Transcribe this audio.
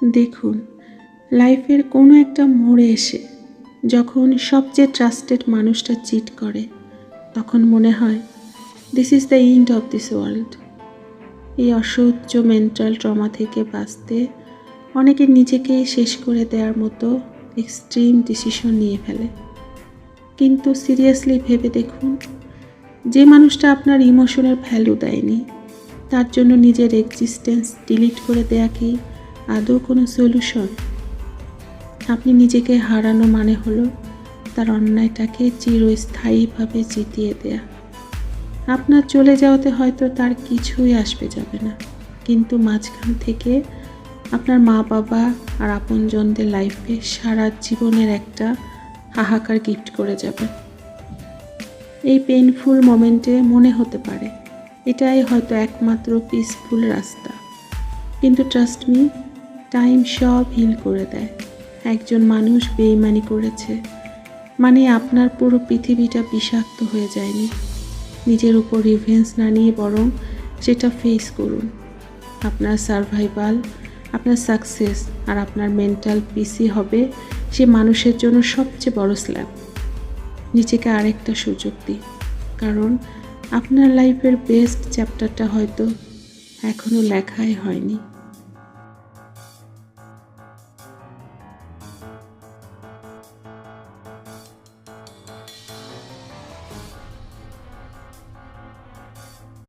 দেখুন, লাইফের কোনো একটা মোড়ে এসে যখন সবচেয়ে ট্রাস্টেড মানুষটা চিট করে, তখন মনে হয় this is the end of this world. এই অসহ্য মেন্টাল ট্রমা থেকে বাঁচতে অনেকে নিজেকে শেষ করে দেওয়ার মতো এক্সট্রিম ডিসিশন নিয়ে ফেলে। কিন্তু সিরিয়াসলি ভেবে দেখুন, যে মানুষটা আপনার ইমোশনের ভ্যালু দেয়নি, তার জন্য নিজের এক্সিস্টেন্স ডিলিট করে দেয়া কি আদৌ কোনো সলিউশন? আপনি নিজেকে হারানো মানে হলো তার অন্যায়টাকে চিরস্থায়ীভাবে জিতিয়ে দেয়া। আপনার চলে যাওয়াতে হয়তো তার কিছুই আসবে যাবে না, কিন্তু মাঝখান থেকে আপনার মা বাবা আর আপনজনদের লাইফে সারা জীবনের একটা হাহাকার গিফট করে যাবে। এই পেইনফুল মোমেন্টে মনে হতে পারে এটাই হয়তো একমাত্র পিসফুল রাস্তা, কিন্তু ট্রাস্ট মি, টাইম সব হিল করে দেয়। একজন মানুষ বেইমানি করেছে মানে আপনার পুরো পৃথিবীটা বিষাক্ত হয়ে যায়নি। নিজের উপর রিভেঞ্জ না নিয়ে বরং সেটা ফেস করুন। আপনার সারভাইভাল, আপনার সাকসেস আর আপনার মেন্টাল পিসই হবে সে মানুষের জন্য সবচেয়ে বড় স্ল্যাব। নিজেকে আরেকটা সুযোগ দিন, কারণ আপনার লাইফের বেস্ট চ্যাপ্টারটা হয়তো এখনও লেখাই হয়নি।